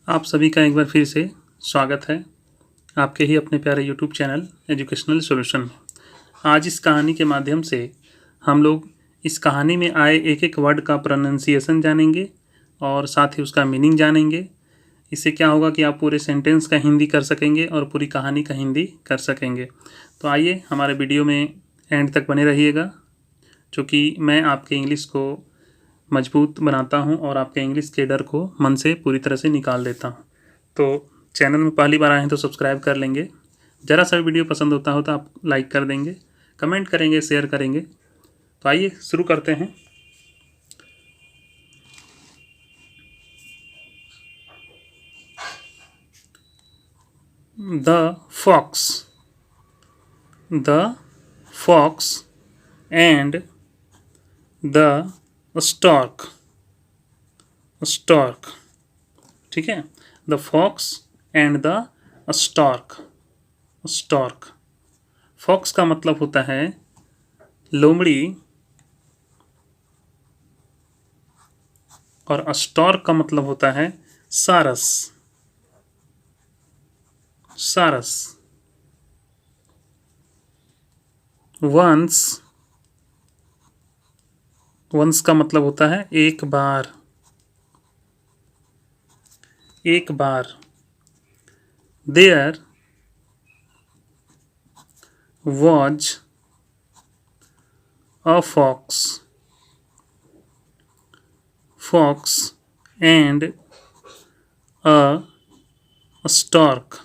आप सभी का एक बार फिर से स्वागत है आपके ही अपने प्यारे यूट्यूब चैनल एजुकेशनल सॉल्यूशन में। आज इस कहानी के माध्यम से हम लोग इस कहानी में आए एक एक वर्ड का प्रोनाउंसिएशन जानेंगे और साथ ही उसका मीनिंग जानेंगे। इससे क्या होगा कि आप पूरे सेंटेंस का हिंदी कर सकेंगे और पूरी कहानी का हिंदी कर सकेंगे। तो आइए हमारे वीडियो में एंड तक बने रहिएगा, चूँकि मैं आपके इंग्लिश को मजबूत बनाता हूं और आपके इंग्लिश के डर को मन से पूरी तरह से निकाल देता हूं। तो चैनल में पहली बार आए हैं तो सब्सक्राइब कर लेंगे। ज़रा सा वीडियो पसंद होता हो तो आप लाइक कर देंगे, कमेंट करेंगे, शेयर करेंगे। तो आइए शुरू करते हैं। The fox and the stork. ठीक है, the fox and the stork. Fox का मतलब होता है लोमड़ी और स्टॉर्क का मतलब होता है सारस। वंस का मतलब होता है एक बार। There was a fox and a stork.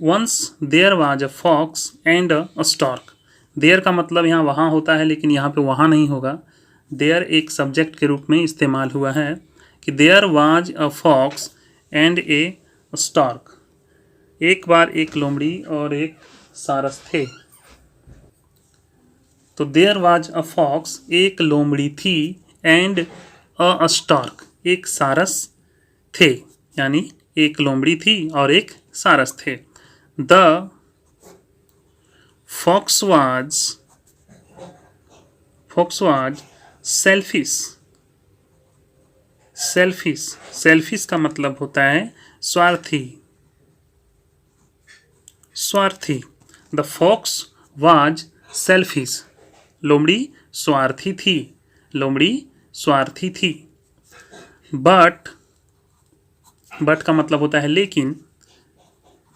Once there was a fox and a stork. There का मतलब यहाँ वहाँ होता है, लेकिन यहाँ पे वहाँ नहीं होगा। देयर एक सब्जेक्ट के रूप में इस्तेमाल हुआ है कि there was a fox and a stork. एक बार एक लोमड़ी और एक सारस थे। तो देयर वाज अ फॉक्स एक लोमड़ी थी, एंड अ स्टॉर्क एक सारस थे, यानी एक लोमड़ी थी और एक सारस थे। द फॉक्स वाज सेल्फिश का मतलब होता है स्वार्थी। The fox was selfish. लोमड़ी स्वार्थी थी। बट का मतलब होता है लेकिन।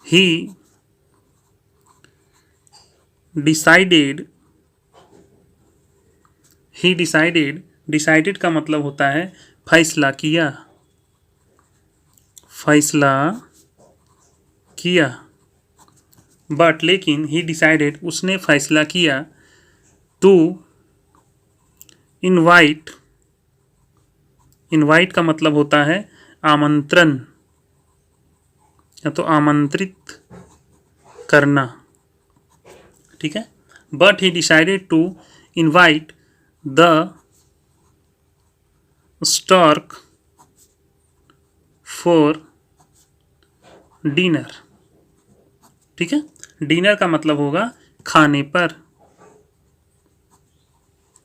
ही डिसाइडेड का मतलब होता है फैसला किया। बट लेकिन ही डिसाइडेड उसने फैसला किया। टू इनवाइट का मतलब होता है आमंत्रण या तो आमंत्रित करना। ठीक है, but he decided to invite the stork for dinner. ठीक है, डिनर का मतलब होगा खाने पर।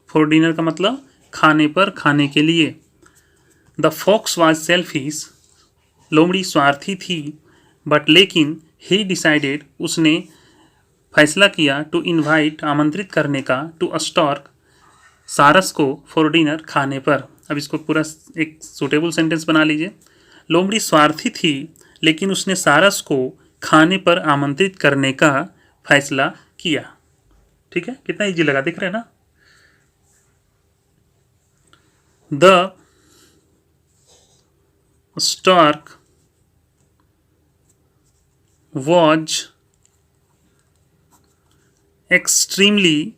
फॉर डिनर का मतलब खाने पर, खाने के लिए। द फॉक्स वाज सेल्फिश लोमड़ी स्वार्थी थी, बट लेकिन ही डिसाइडेड उसने फैसला किया टू इनवाइट आमंत्रित करने का, टू स्टॉर्क सारस को, फॉर डिनर खाने पर। अब इसको पूरा एक सूटेबल सेंटेंस बना लीजिए। लोमड़ी स्वार्थी थी लेकिन उसने सारस को खाने पर आमंत्रित करने का फैसला किया। ठीक है, कितना इजी लगा, दिख रहा है ना। The stork was extremely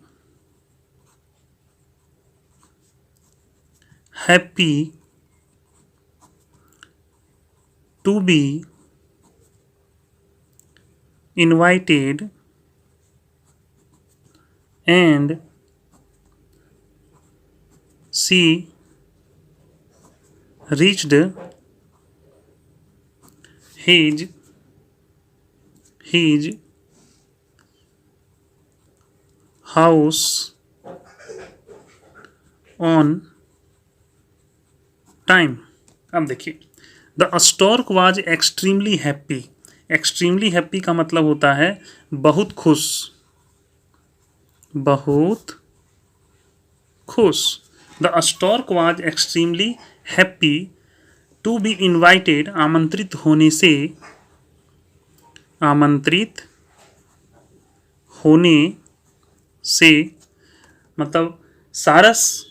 happy to be invited and she reached his house on time। अब देखिए, the stork was extremely happy. Extremely happy का मतलब होता है बहुत खुश, बहुत खुश। The stork was extremely happy to be invited, आमंत्रित होने से, आमंत्रित होने से मतलब सारस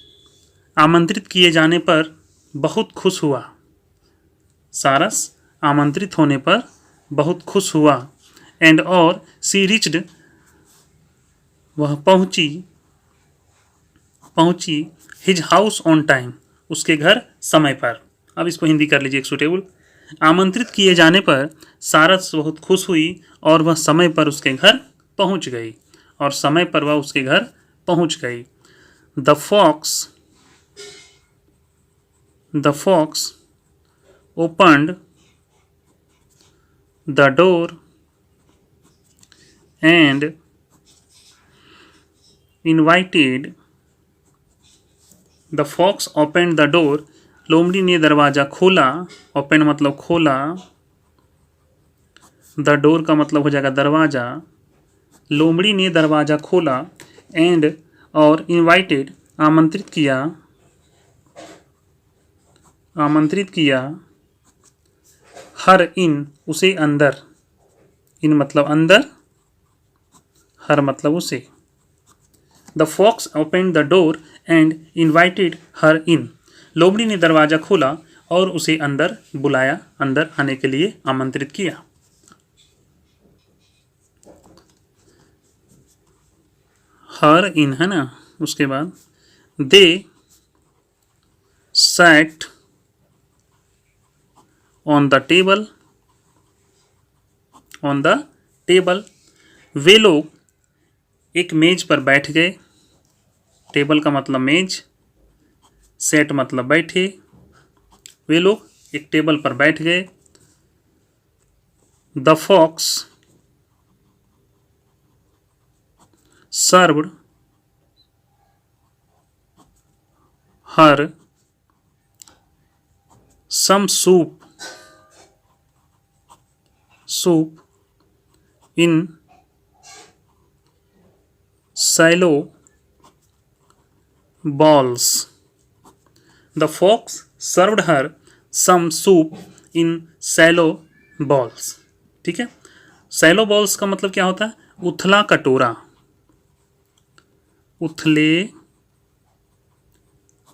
आमंत्रित किए जाने पर बहुत खुश हुआ। सारस आमंत्रित होने पर बहुत खुश हुआ। एंड और सी रिच्ड, वह पहुंची हिज हाउस ऑन टाइम, उसके घर समय पर। अब इसको हिंदी कर लीजिए एक सुटेबल। आमंत्रित किए जाने पर सारस बहुत खुश हुई और वह समय पर उसके घर पहुंच गई, और समय पर वह उसके घर पहुंच गई। The fox opened the door and invited, the fox opened the door, लोमड़ी ने दरवाज़ा खोला। ओपन मतलब खोला, द डोर का मतलब हो जाएगा दरवाज़ा। लोमड़ी ने दरवाज़ा खोला, एंड और इनवाइटेड आमंत्रित किया हर इन उसे अंदर, इन मतलब अंदर, हर मतलब उसे। The fox open the door and invited her in, लोमड़ी ने दरवाज़ा खोला और उसे अंदर बुलाया, अंदर आने के लिए आमंत्रित किया। हर इन है ना। उसके बाद दे सैट ऑन द टेबल, वे लोग एक मेज पर बैठ गए। टेबल का मतलब मेज, सेट मतलब बैठे। वे लोग एक टेबल पर बैठ गए। The fox served her some soup in shallow balls. The fox served her some soup in shallow balls. ठीक है, सैलो बॉल्स का मतलब क्या होता है? उथला कटोरा, उथले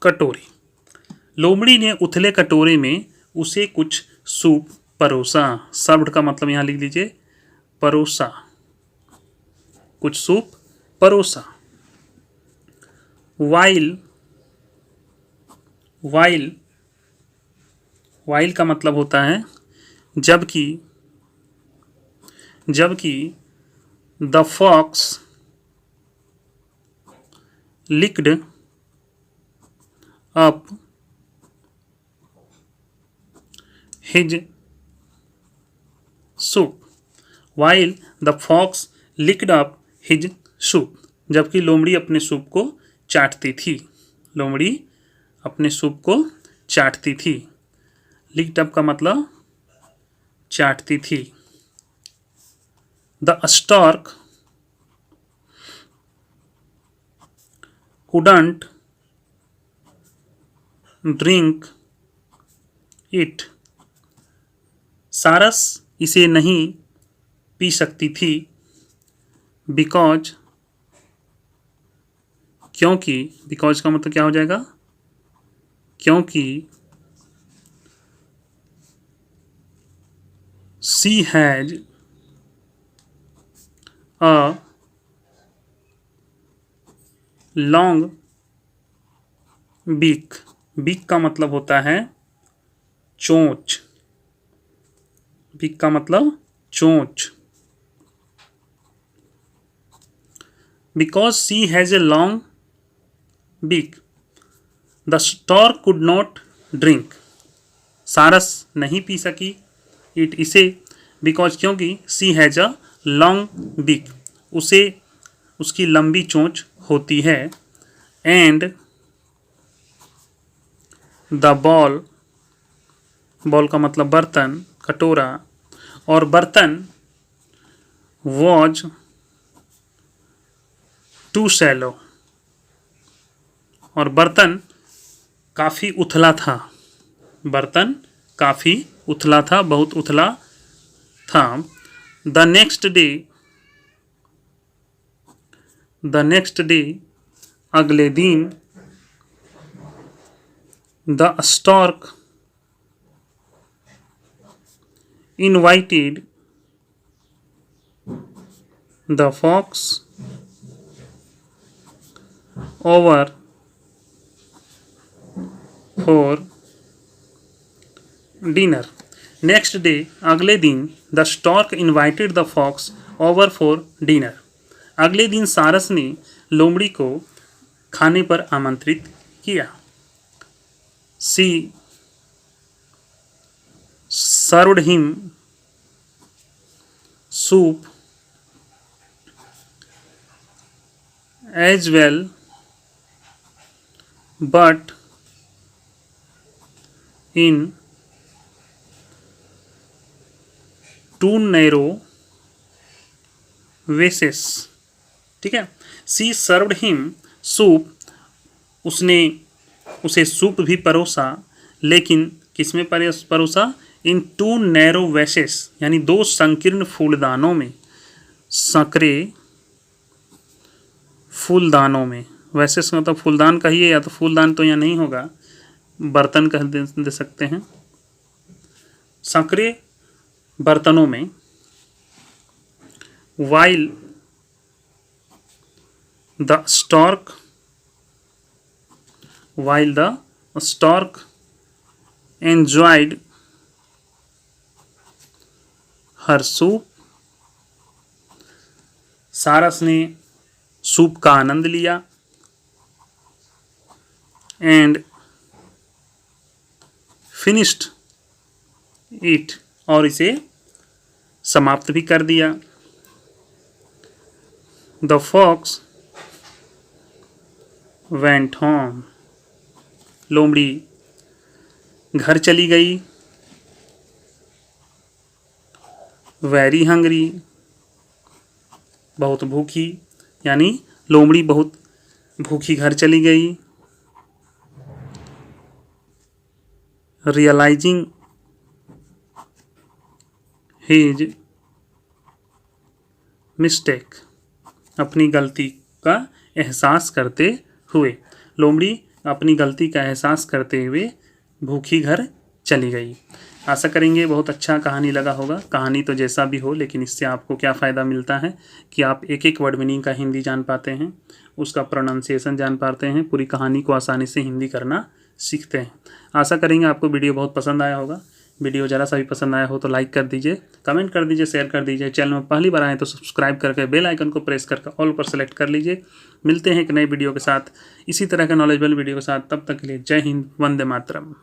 कटोरे। लोमड़ी ने उथले कटोरे में उसे कुछ सूप परोसा। सर्व्ड का मतलब यहाँ लिख लीजिए परोसा, कुछ सूप परोसा। वाइल का मतलब होता है जबकि, the fox licked up his soup, while the fox licked up his soup, जबकि लोमड़ी अपने सूप को चाटती थी। लोमड़ी अपने सूप को चाटती थी। लिक्ड अप का मतलब चाटती थी। The stork couldn't drink it, सारस इसे नहीं पी सकती थी। क्योंकि का मतलब क्या हो जाएगा? क्योंकि she has a long beak, beak का मतलब होता है चोंच, बीक का मतलब चोंच। Because she has a long beak the stork could not drink, सारस नहीं पी सकी इट इसे, बिकॉज क्योंकि she has a long beak, उसे उसकी लंबी चोंच होती है। एंड द बॉल बॉल का मतलब बर्तन, कटोरा, और बर्तन वॉज टू शैलो, और बर्तन काफ़ी उथला था, बर्तन काफ़ी उथला था, बहुत उथला था। द नेक्स्ट डे अगले दिन, the stork invited the fox over for dinner. Next day अगले दिन, the stork invited the fox over for dinner. अगले दिन सारस ने लोमड़ी को खाने पर आमंत्रित किया। She served him soup as well but in two narrow वेसेस। ठीक है, सी सर्व्ड हिम सूप, उसने उसे सूप भी परोसा, लेकिन किसमें परोसा? इन टू नैरो वेसेस, यानी दो संकीर्ण फूलदानों में, संकरे फूलदानों में। वैसेस मतलब फूलदान कहिए, या तो फूलदान तो यहाँ नहीं होगा, बर्तन कह दे सकते हैं, संकरे बर्तनों में। While the stork enjoyed her soup, सारस ने सूप का आनंद लिया। एंड फिनिश्ड इट, और इसे समाप्त भी कर दिया। द फॉक्स वेंट होम, लोमड़ी घर चली गई। वेरी हंग्री, बहुत भूखी, यानी लोमड़ी बहुत भूखी घर चली गई। रियलाइजिंग हिज मिस्टेक, अपनी गलती का एहसास करते हुए, लोमड़ी अपनी गलती का एहसास करते हुए भूखी घर चली गई। आशा करेंगे बहुत अच्छा कहानी लगा होगा। कहानी तो जैसा भी हो, लेकिन इससे आपको क्या फ़ायदा मिलता है कि आप एक एक वर्ड मीनिंग का हिंदी जान पाते हैं, उसका प्रोनाउंसिएशन जान पाते हैं, पूरी कहानी को आसानी से हिंदी करना सीखते हैं। आशा करेंगे आपको वीडियो बहुत पसंद आया होगा। वीडियो ज़रा सा भी पसंद आया हो तो लाइक कर दीजिए, कमेंट कर दीजिए, शेयर कर दीजिए। चैनल में पहली बार आए तो सब्सक्राइब करके बेल आइकन को प्रेस करके ऑल पर सेलेक्ट कर लीजिए। मिलते हैं एक नए वीडियो के साथ, इसी तरह के नॉलेजेबल वीडियो के साथ। तब तक के लिए जय हिंद, वंदे मातरम।